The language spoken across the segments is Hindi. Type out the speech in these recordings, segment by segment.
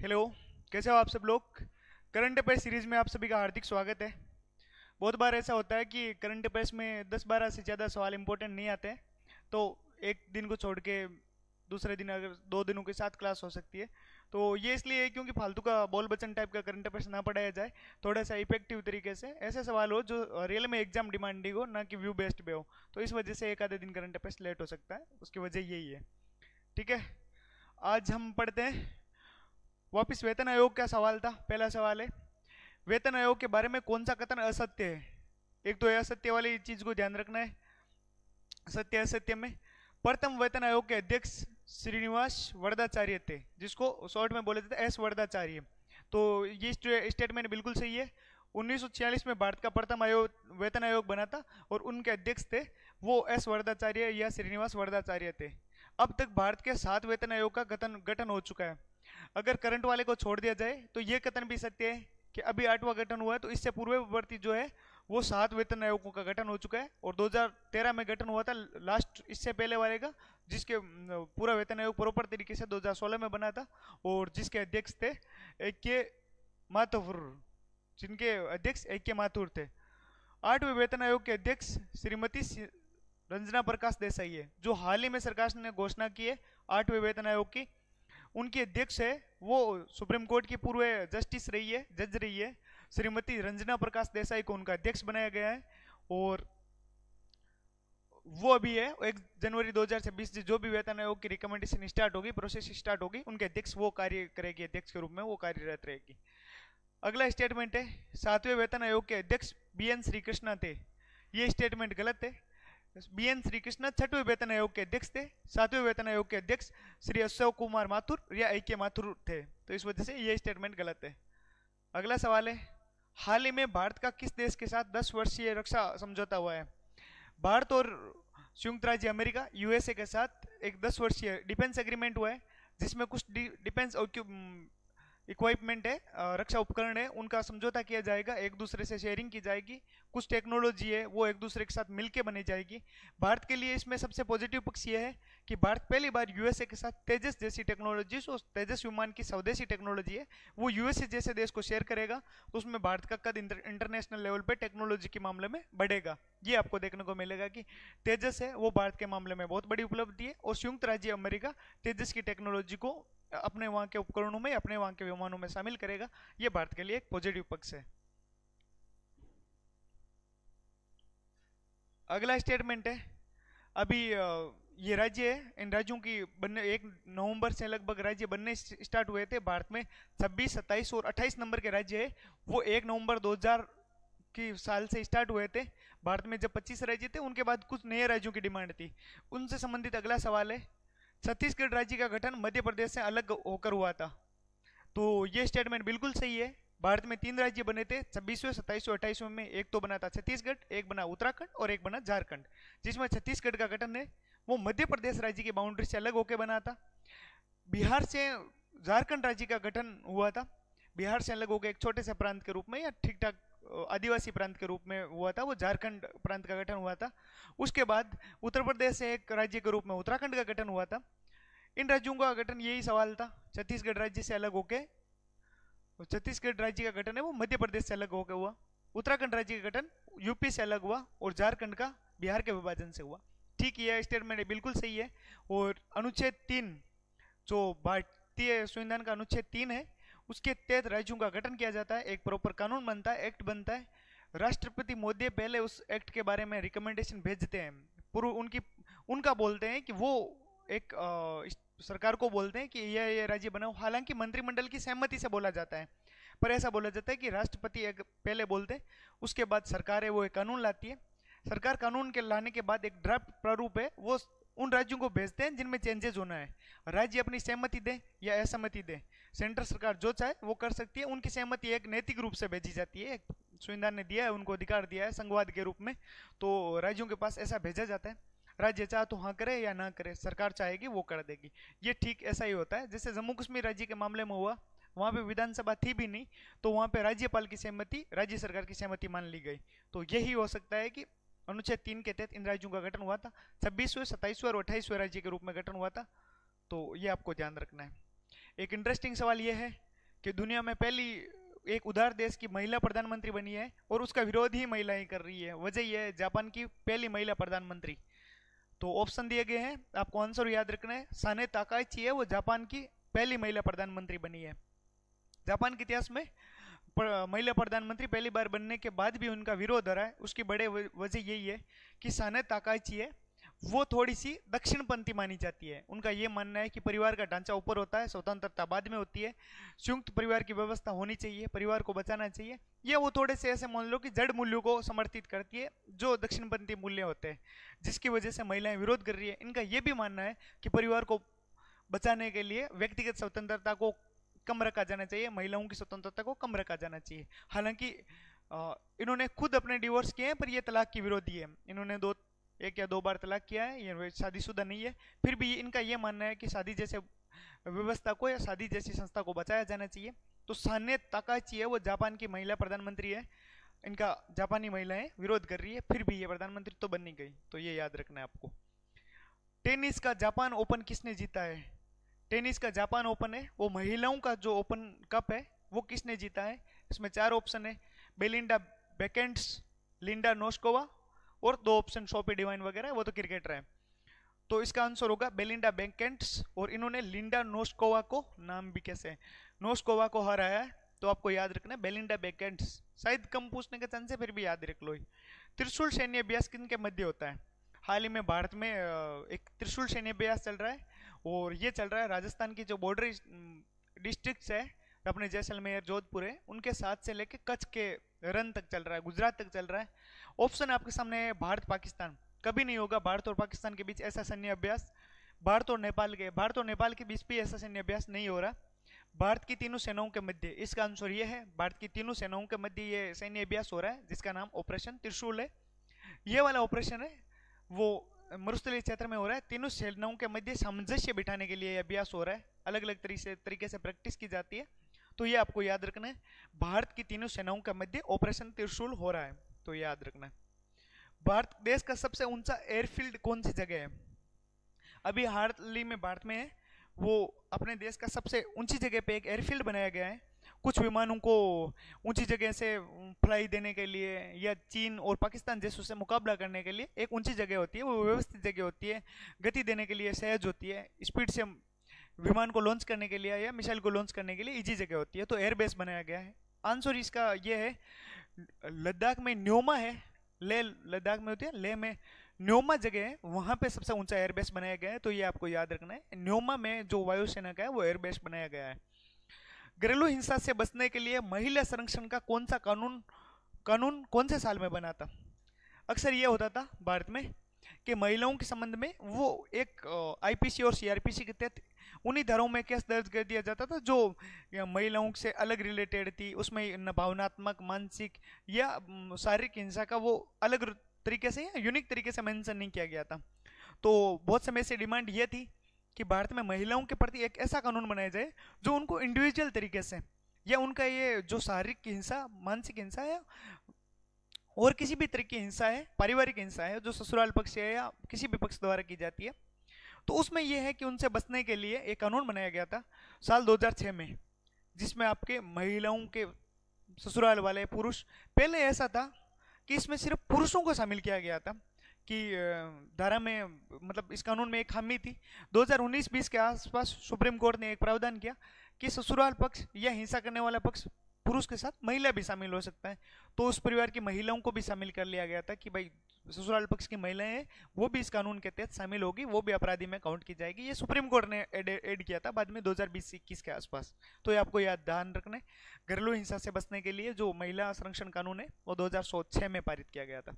हेलो। कैसे हो आप सब लोग। करंट अफेयर सीरीज में आप सभी का हार्दिक स्वागत है। बहुत बार ऐसा होता है कि करंट अफेयर्स में 10-12 से ज़्यादा सवाल इंपॉर्टेंट नहीं आते हैं, तो एक दिन को छोड़ के दूसरे दिन अगर 2 दिनों के साथ क्लास हो सकती है। तो ये इसलिए है क्योंकि फालतू का बॉल बचन टाइप का करंट अफेयर्स ना पढ़ाया जाए, थोड़ा सा इफेक्टिव तरीके से ऐसे सवाल हो जो रियल में एग्जाम डिमांडिंग हो, ना कि व्यू बेस्ड पे हो। तो इस वजह से एक आधे दिन करंट अफेयर्स लेट हो सकता है, उसकी वजह यही है। ठीक है, आज हम पढ़ते हैं वापिस वेतन आयोग का सवाल था। पहला सवाल है, वेतन आयोग के बारे में कौन सा कथन असत्य है। एक तो असत्य वाली चीज को ध्यान रखना है। सत्य असत्य में प्रथम वेतन आयोग के अध्यक्ष श्रीनिवास वरदाचार्य थे, जिसको शॉर्ट में बोले थे एस वरदाचार्य। तो ये स्टेटमेंट बिल्कुल सही है। 1946 में भारत का प्रथम आयोग वेतन आयोग बना था और उनके अध्यक्ष थे वो एस वरदाचार्य या श्रीनिवास वरदाचार्य थे। अब तक भारत के 7 वेतन आयोग का गठन गठन हो चुका है। अगर करंट वाले को छोड़ दिया जाए तो ये कथन भी सत्य है कि अभी 8वां गठन हुआ है, तो इससे पूर्ववर्ती जो है वो 7 वेतन आयोगों का गठन हो चुका है और 2013 में गठन हुआ था लास्ट, इससे पहले वाले का, जिसके पूरा वेतन आयोग प्रॉपर तरीके से 2016 में बना था और जिसके अध्यक्ष थे ए के माथुर, जिनके अध्यक्ष ए के माथुर थे। 8वें वेतन आयोग के अध्यक्ष श्रीमती रंजना प्रकाश देसाई है, जो हाल ही में सरकार ने घोषणा की है 8वें वेतन आयोग की। उनकी अध्यक्ष है वो सुप्रीम कोर्ट की पूर्व जस्टिस रही है, जज रही है, श्रीमती रंजना प्रकाश देसाई को उनका अध्यक्ष बनाया गया है। और वो अभी है 1 जनवरी 2026 से जो भी वेतन आयोग की रिकमेंडेशन स्टार्ट होगी, प्रोसेस स्टार्ट होगी, उनके अध्यक्ष वो कार्य करेगी, अध्यक्ष के रूप में वो कार्यरत रहेगी। अगला स्टेटमेंट है, 7वें वेतन आयोग के अध्यक्ष बी एन श्री कृष्णा थे। ये स्टेटमेंट गलत है। बी एन श्री कृष्णा 6वें वेतन आयोग के अध्यक्ष थे। 7वें वेतन आयोग के अध्यक्ष श्री अशोक कुमार माथुर या ए के माथुर थे, तो इस वजह से ये स्टेटमेंट गलत है। अगला सवाल है, हाल ही में भारत का किस देश के साथ 10 वर्षीय रक्षा समझौता हुआ है। भारत और संयुक्त राज्य अमेरिका यूएसए के साथ एक 10 वर्षीय डिफेंस एग्रीमेंट हुआ है, जिसमें कुछ डिफेंस इक्विपमेंट है, रक्षा उपकरण है, उनका समझौता किया जाएगा, एक दूसरे से शेयरिंग की जाएगी। कुछ टेक्नोलॉजी है वो एक दूसरे के साथ मिलके बनी जाएगी। भारत के लिए इसमें सबसे पॉजिटिव पक्ष ये है कि भारत पहली बार यूएसए के साथ तेजस जैसी टेक्नोलॉजी, तेजस विमान की स्वदेशी टेक्नोलॉजी है वो यूएसए जैसे देश को शेयर करेगा, तो उसमें भारत का कद इंटरनेशनल लेवल पर टेक्नोलॉजी के मामले में बढ़ेगा। ये आपको देखने को मिलेगा कि तेजस है वो भारत के मामले में बहुत बड़ी उपलब्धि है और संयुक्त राज्य अमेरिका तेजस की टेक्नोलॉजी को अपने वहां के उपकरणों में, अपने वहां के विमानों में शामिल करेगा। ये भारत के लिए एक पॉजिटिव पक्ष है। अगला स्टेटमेंट है, अभी ये राज्य है, इन राज्यों की बनने 1 नवंबर से लगभग राज्य बनने स्टार्ट हुए थे भारत में। 26, 27 और 28 नंबर के राज्य है वो 1 नवंबर 2000 की साल से स्टार्ट हुए थे। भारत में जब 25 राज्य थे, उनके बाद कुछ नए राज्यों की डिमांड थी, उनसे संबंधित अगला सवाल है, छत्तीसगढ़ राज्य का गठन मध्य प्रदेश से अलग होकर हुआ था। तो ये स्टेटमेंट बिल्कुल सही है। भारत में 3 राज्य बने थे 26वें, 27वें, 28वें में। एक तो बना था छत्तीसगढ़, एक बना उत्तराखंड और एक बना झारखंड। जिसमें छत्तीसगढ़ का गठन है वो मध्य प्रदेश राज्य की बाउंड्री से अलग होकर बना था। बिहार से झारखंड राज्य का गठन हुआ था, बिहार से अलग होकर एक छोटे से प्रांत के रूप में या ठीक ठाक आदिवासी प्रांत के रूप में हुआ था, वो झारखंड प्रांत का गठन हुआ था। उसके बाद उत्तर प्रदेश से एक राज्य के रूप में उत्तराखंड का गठन हुआ था। इन राज्यों का गठन यही सवाल था, छत्तीसगढ़ राज्य से अलग होके, छत्तीसगढ़ राज्य का गठन है वो मध्य प्रदेश से अलग होकर हुआ, उत्तराखंड राज्य का गठन यूपी से अलग हुआ और झारखंड का बिहार के विभाजन से हुआ। ठीक, यह स्टेटमेंट बिल्कुल सही है। और अनुच्छेद 3, जो भारतीय संविधान का अनुच्छेद 3 है, उसके तहत राज्यों का गठन किया जाता है, एक प्रॉपर कानून बनता है, एक्ट बनता है। राष्ट्रपति महोदय पहले उस एक्ट के बारे में रिकमेंडेशन भेजते हैं, पूर्व उनका बोलते हैं कि वो एक सरकार को बोलते हैं कि यह राज्य बनाओ। हालांकि मंत्रिमंडल की सहमति से बोला जाता है, पर ऐसा बोला जाता है कि राष्ट्रपति एक पहले बोलते हैं, उसके बाद सरकार है वो एक कानून लाती है। सरकार कानून के लाने के बाद एक ड्राफ्ट प्रारूप है वो उन राज्यों को भेजते हैं जिनमें चेंजेस होना है। राज्य अपनी सहमति दे या असहमति दे, सेंट्रल सरकार जो चाहे वो कर सकती है। उनकी सहमति एक नैतिक रूप से भेजी जाती है, संविधान ने दिया है, उनको अधिकार दिया है संघवाद के रूप में, तो राज्यों के पास ऐसा भेजा जाता है। राज्य चाहे तो हाँ करे या ना करे, सरकार चाहेगी वो कर देगी। ये ठीक ऐसा ही होता है जैसे जम्मू कश्मीर राज्य के मामले में हुआ, वहां पे विधानसभा थी भी नहीं, तो वहां पे राज्यपाल की सहमति, राज्य सरकार की सहमति मान ली गई। तो यही हो सकता है कि अनुच्छेद 3 के तहत इन राज्यों का गठन हुआ था, 26वें, 27वें और 28वें राज्य के रूप में गठन हुआ था। तो ये आपको ध्यान रखना है। एक इंटरेस्टिंग सवाल ये है, कि दुनिया में पहली एक उदार देश की महिला प्रधानमंत्री बनी है और उसका विरोध ही महिलाएं कर रही है। वजह यह है जापान की पहली महिला प्रधानमंत्री। तो ऑप्शन दिए गए हैं, आपको आंसर याद रखना है। साने ताकाइची है वो जापान की पहली महिला प्रधानमंत्री बनी है। जापान के इतिहास में महिला प्रधानमंत्री पहली बार बनने के बाद भी उनका विरोध हो रहा है। उसकी बड़े वजह यही है कि साने ताकाइची है वो थोड़ी सी दक्षिणपंथी मानी जाती है। उनका ये मानना है कि परिवार का ढांचा ऊपर होता है, स्वतंत्रता बाद में होती है, संयुक्त परिवार की व्यवस्था होनी चाहिए, परिवार को बचाना चाहिए। ये वो थोड़े से ऐसे मान लो कि जड़ मूल्यों को समर्थित करती है जो दक्षिणपंथी मूल्य होते हैं, जिसकी वजह से महिलाएं विरोध कर रही है। इनका ये भी मानना है कि परिवार को बचाने के लिए व्यक्तिगत स्वतंत्रता को कम रखा जाना चाहिए, महिलाओं की स्वतंत्रता को कम रखा जाना चाहिए। हालांकि इन्होंने खुद अपने डिवोर्स किए हैं, पर ये तलाक की विरोधी है। इन्होंने एक या दो बार तलाक किया है, ये शादीशुदा नहीं है। फिर भी इनका ये मानना है कि शादी जैसे व्यवस्था को या शादी जैसी संस्था को बचाया जाना चाहिए। तो साने ताकाची है वो जापान की महिला प्रधानमंत्री है। इनका जापानी महिलाएं विरोध कर रही है, फिर भी ये प्रधानमंत्री तो बन नहीं गई। तो ये याद रखना है आपको। टेनिस का जापान ओपन किसने जीता है? टेनिस का जापान ओपन है वो महिलाओं का जो ओपन कप है वो किसने जीता है? इसमें 4 ऑप्शन है, बेलिंडा बेकेंड्स, लिंडा नोस्कोवा और 2 ऑप्शन सोफी डिवाइन वगैरह, वो तो क्रिकेटर है। तो इसका आंसर होगा बेलिंडा बेकेंड्स। और इन्होंने लिंडा नोस्कोवा को, नाम भी कैसे है, नोस्कोवा को हराया है। तो आपको याद रखना है बेलिंडा बेकेंड्स। शायद कम पूछने के चांस है, फिर भी याद रख लो। त्रिशूल सैन्य अभ्यास किनके मध्य होता है? हाल ही में भारत में एक त्रिशूल सैन्य अभ्यास चल रहा है, और ये चल रहा है राजस्थान की जो बॉर्डर डिस्ट्रिक्ट्स है अपने जैसलमेर जोधपुर है उनके साथ से लेके कच्छ के रन तक चल रहा है, गुजरात तक चल रहा है। ऑप्शन आपके सामने है भारत पाकिस्तान। कभी नहीं होगा भारत और पाकिस्तान के बीच ऐसा सैन्य अभ्यास। भारत और नेपाल के बीच भी ऐसा सैन्य अभ्यास नहीं हो रहा। भारत की तीनों सेनाओं के मध्य, इसका आंसर ये है, भारत की तीनों सेनाओं के मध्य ये सैन्य अभ्यास हो रहा है, जिसका नाम ऑपरेशन त्रिशूल है। ये वाला ऑपरेशन है वो मरुस्थलीय क्षेत्र में हो रहा है। तीनों सेनाओं के मध्य सामंजस्य बिठाने के लिए अभ्यास हो रहा है, अलग अलग तरीके से प्रैक्टिस की जाती है। तो ये आपको याद रखना है, भारत की तीनों सेनाओं के मध्य ऑपरेशन त्रिशूल हो रहा है। तो याद रखना है। भारत देश का सबसे ऊंचा एयरफील्ड कौन सी जगह है? अभी हाल ही में भारत में है वो अपने देश का सबसे ऊंची जगह पे एक एयरफील्ड बनाया गया है। कुछ विमानों को ऊंची जगह से फ्लाई देने के लिए या चीन और पाकिस्तान देशों से मुकाबला करने के लिए एक ऊंची जगह होती है, वो व्यवस्थित जगह होती है, गति देने के लिए सहज होती है, स्पीड से विमान को लॉन्च करने के लिए या मिसाइल को लॉन्च करने के लिए इजी जगह होती है। तो एयरबेस बनाया गया है। आंसर इसका ये है, लद्दाख में न्योमा है, लेह लद्दाख में होती है, लेह में न्योमा जगह है, वहां पे सबसे ऊंचा एयरबेस बनाया गया है। तो ये आपको याद रखना है, न्योमा में जो वायुसेना का है वो एयरबेस बनाया गया है। घरेलू हिंसा से बचने के लिए महिला संरक्षण का कौन सा कानून कौन से साल में बना था? अक्सर ये होता था भारत में कि महिलाओं के संबंध में वो एक आईपीसी और सीआरपीसी के तहत उन्हीं धाराओं में केस दर्ज कर दिया जाता था जो महिलाओं से अलग रिलेटेड थी। उसमें न भावनात्मक, मानसिक या शारीरिक हिंसा का वो अलग तरीके से या यूनिक तरीके से मेंशन नहीं किया गया था। तो बहुत समय से डिमांड ये थी कि भारत में महिलाओं के प्रति एक ऐसा कानून बनाया जाए जो उनको इंडिविजुअल तरीके से या उनका ये जो शारीरिक हिंसा, मानसिक हिंसा है और किसी भी तरह की हिंसा है, पारिवारिक हिंसा है जो ससुराल पक्ष है या किसी भी पक्ष द्वारा की जाती है, तो उसमें यह है कि उनसे बचने के लिए एक कानून बनाया गया था साल 2006 में, जिसमें आपके महिलाओं के ससुराल वाले पुरुष, पहले ऐसा था कि इसमें सिर्फ पुरुषों को शामिल किया गया था कि धारा में, मतलब इस कानून में एक खामी थी। 2019-20 के आसपास सुप्रीम कोर्ट ने एक प्रावधान किया कि ससुराल पक्ष या हिंसा करने वाला पक्ष पुरुष के साथ महिला भी शामिल हो सकता है। तो उस परिवार की महिलाओं को भी शामिल कर लिया गया था कि भाई ससुराल पक्ष की महिलाएं हैं वो भी इस कानून के तहत शामिल होगी, वो भी अपराधी में काउंट की जाएगी। ये सुप्रीम कोर्ट ने ऐड किया था बाद में 2020-21 के आसपास। तो ये आपको याद ध्यान रखना है। घरेलू हिंसा से बचने के लिए जो महिला संरक्षण कानून है वो 2006 में पारित किया गया था।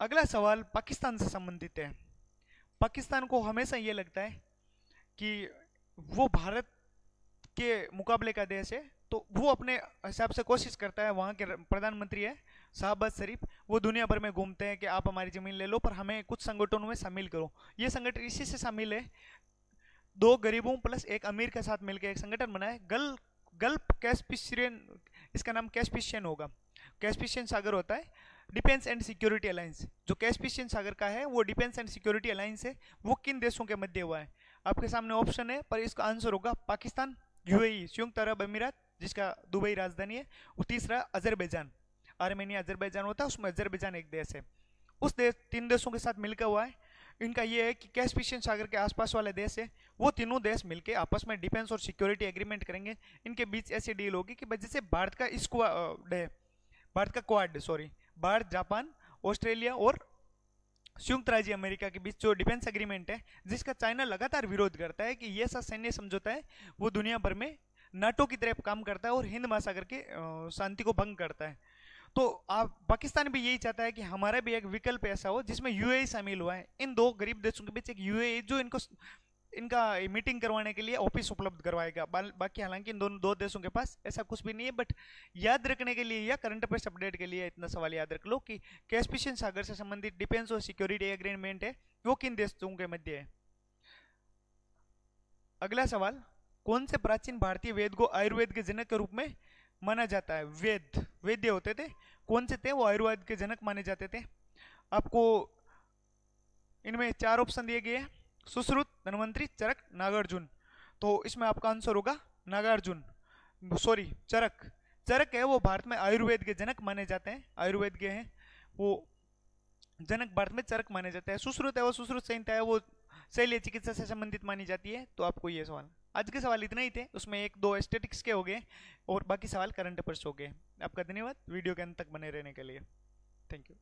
अगला सवाल पाकिस्तान से संबंधित है। पाकिस्तान को हमेशा ये लगता है कि वो भारत के मुकाबले का देश है, तो वो अपने हिसाब से कोशिश करता है। वहाँ के प्रधानमंत्री है शाहबाज शरीफ, वो दुनिया भर में घूमते हैं कि आप हमारी ज़मीन ले लो पर हमें कुछ संगठनों में शामिल करो। ये संगठन इसी से शामिल है, 2 गरीबों प्लस 1 अमीर के साथ मिलकर एक संगठन बना है, गल्फ कैस्पिशियन, इसका नाम कैस्पिशियन होगा, कैस्पिशियन सागर होता है, डिफेंस एंड सिक्योरिटी अलायंस। जो कैस्पिशियन सागर का है वो डिफेंस एंड सिक्योरिटी अलायंस है, वो किन देशों के मध्य हुआ है? आपके सामने ऑप्शन है पर इसका आंसर होगा पाकिस्तान, यूएई संयुक्त अरब अमीरात जिसका दुबई राजधानी है, और तीसरा अजरबैजान, आर्मेनिया अजरबैजान होता है उसमें अजरबैजान एक देश है। उस देश, तीन देशों के साथ मिलकर हुआ है। इनका ये है कि कैस्पिशियन सागर के आसपास वाले देश है वो तीनों देश मिलके आपस में डिफेंस और सिक्योरिटी एग्रीमेंट करेंगे। इनके बीच ऐसी डील होगी कि जैसे भारत का भारत का quad, sorry, Bharat, Japan, Australia और संयुक्त राज्य अमेरिका के बीच जो डिफेंस एग्रीमेंट है, जिसका चाइना लगातार विरोध करता है कि ये सा सैन्य समझौता है वो दुनिया भर में नाटो की तरह काम करता है और हिंद महासागर के शांति को भंग करता है। तो आप, पाकिस्तान भी यही चाहता है कि हमारा भी एक विकल्प ऐसा हो जिसमें यूएई शामिल हुआ है। इन दो गरीब देशों के बीच एक यूएई जो इनको इनका मीटिंग करवाने के लिए ऑफिस उपलब्ध करवाएगा। बाकी हालांकि इन दोनों दो देशों के पास ऐसा कुछ भी नहीं है, बट याद रखने के लिए या करंट अफेयर्स अपडेट के लिए इतना सवाल याद रख लो कि कैस्पिशियन सागर से संबंधित डिफेंस और सिक्योरिटी एग्रीमेंट है वो किन देशों के मध्य है। अगला सवाल, कौन से प्राचीन भारतीय वेद को आयुर्वेद के जनक के रूप में माना जाता है? वैद्य होते थे, कौन से थे वो आयुर्वेद के जनक माने जाते थे? आपको इनमें चार ऑप्शन दिए गए हैं, सुश्रुत, धन्वंतरी, चरक, नागार्जुन। तो इसमें आपका आंसर होगा नागार्जुन, सॉरी चरक। चरक है वो भारत में आयुर्वेद के जनक माने जाते हैं, आयुर्वेद के हैं वो जनक भारत में चरक माने जाते हैं। सुश्रुत है वो, सुश्रुत संहिता है वो शल्य चिकित्सा से संबंधित मानी जाती है। तो आपको ये सवाल, आज के सवाल इतने ही थे, उसमें एक दो एस्थेटिक्स के हो गए और बाकी सवाल करंट अफेयर्स हो गए। आपका धन्यवाद वीडियो के अंत तक बने रहने के लिए। Thank you.